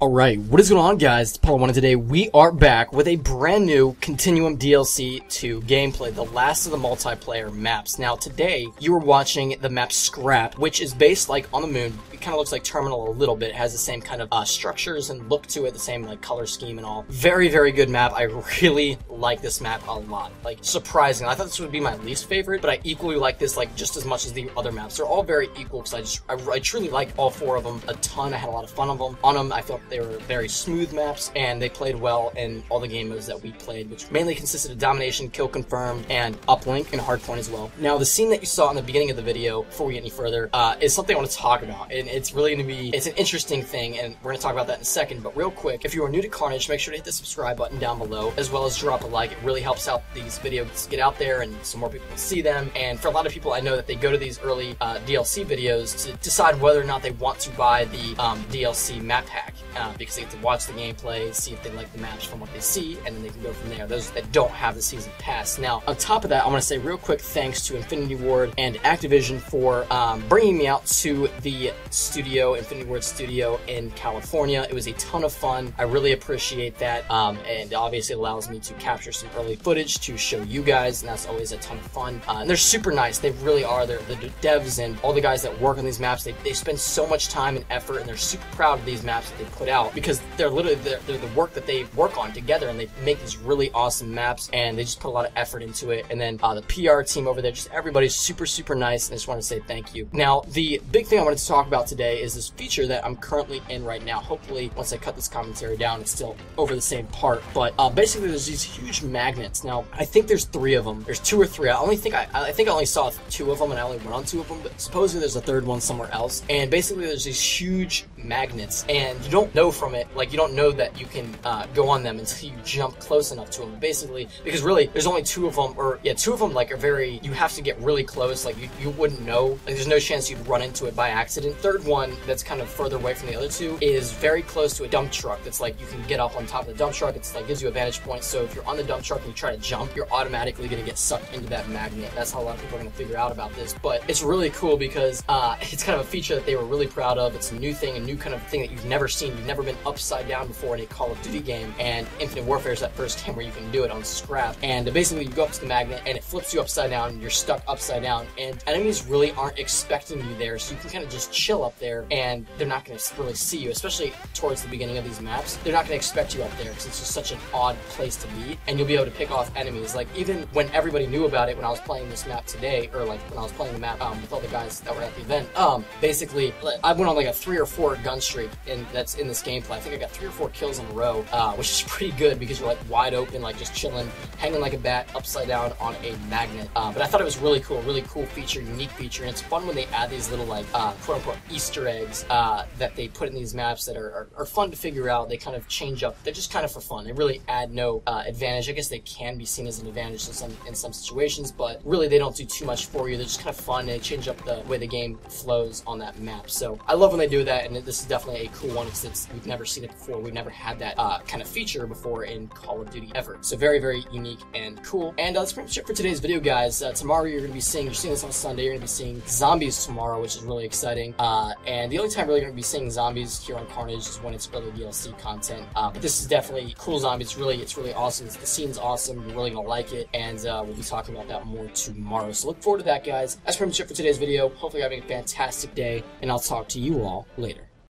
Alright, what is going on, guys? It's Paul1, and today we are back with a brand new Continuum DLC to gameplay, the last of the multiplayer maps. Now today, you are watching the map Scrap, which is based like on the moon. It kind of looks like Terminal a little bit. It has the same kind of structures and look to it, the same like color scheme and all. Very, very good map. I really like this map a lot. Like, surprising. I thought this would be my least favorite, but I equally like this like just as much as the other maps. They're all very equal because I truly like all four of them a ton. I had a lot of fun on them. I felt they were very smooth maps, and they played well in all the game modes that we played, which mainly consisted of domination, kill confirmed, and uplink, and hardpoint as well. Now, the scene that you saw in the beginning of the video, before we get any further, is something I want to talk about, and it's really going to be, it's an interesting thing, and we're going to talk about that in a second, but real quick, if you are new to Carnage, make sure to hit the subscribe button down below, as well as drop a like. It really helps out these videos get out there, and so more people can see them, and for a lot of people, I know that they go to these early DLC videos to decide whether or not they want to buy the DLC map pack, because they get to watch the gameplay, see if they like the maps from what they see, and then they can go from there, those that don't have the season pass. Now, on top of that, I want to say real quick thanks to Infinity Ward and Activision for bringing me out to the studio, Infinity Ward studio in California. It was a ton of fun. I really appreciate that, and obviously it allows me to capture some early footage to show you guys, and that's always a ton of fun. And they're super nice. They really are. They're the devs and all the guys that work on these maps. They spend so much time and effort, and they're super proud of these maps that they put out, because they're literally they're the work that they work on together, and they make these really awesome maps, and they just put a lot of effort into it. And then the PR team over there, just everybody's super nice, and I just want to say thank you. Now, the big thing I wanted to talk about today is this feature that I'm currently in right now. Hopefully, once I cut this commentary down, it's still over the same part, but basically there's these huge magnets. Now, I think there's three of them. There's two or three. I think I only saw two of them, and I only went on two of them, but supposedly there's a third one somewhere else. And basically there's these huge magnets, and you don't know from it, like, you don't know that you can go on them until you jump close enough to them, basically, because really there's only two of them, or yeah, two of them like are very, you have to get really close, like you wouldn't know, like there's no chance you'd run into it by accident. Third one that's kind of further away from the other two is very close to a dump truck. That's like, you can get up on top of the dump truck. It's like, gives you a vantage point, so if you're on the dump truck and you try to jump, you're automatically going to get sucked into that magnet. That's how a lot of people are going to figure out about this, but it's really cool because it's kind of a feature that they were really proud of. It's a new thing, a new kind of thing that you've never seen. You've never been upside down before in a Call of Duty game, and Infinite Warfare is that first game where you can do it on Scrap. And basically you go up to the magnet and it flips you upside down, and you're stuck upside down, and enemies really aren't expecting you there, so you can kind of just chill up there, and they're not going to really see you, especially towards the beginning of these maps. They're not going to expect you up there because it's just such an odd place to be, and you'll be able to pick off enemies. Like, even when everybody knew about it, when I was playing this map today, or like when I was playing the map with all the guys that were at the event, basically I went on like a 3 or 4 gun streak, and that's in this gameplay. I think I got 3 or 4 kills in a row, which is pretty good because you're like wide open, like just chilling, hanging like a bat upside down on a magnet. But I thought it was really cool feature, unique feature, and it's fun when they add these little like quote-unquote Easter eggs that they put in these maps that are fun to figure out. They kind of change up. They're just kind of for fun. They really add no advantage. I guess they can be seen as an advantage in some situations, but really they don't do too much for you. They're just kind of fun, and they change up the way the game flows on that map. So I love when they do that, and this is definitely a cool one because we've never seen it before. We've never had that kind of feature before in Call of Duty ever. So very unique and cool. And that's pretty much it for today's video, guys. Tomorrow you're seeing this on Sunday. You're going to be seeing zombies tomorrow, which is really exciting. And the only time really you're going to be seeing zombies here on Carnage is when it's early DLC content. But this is definitely cool zombies. It's really awesome. The scene's awesome. You're really going to like it. And we'll be talking about that more tomorrow. So look forward to that, guys. That's pretty much it for today's video. Hopefully you're having a fantastic day, and I'll talk to you all later.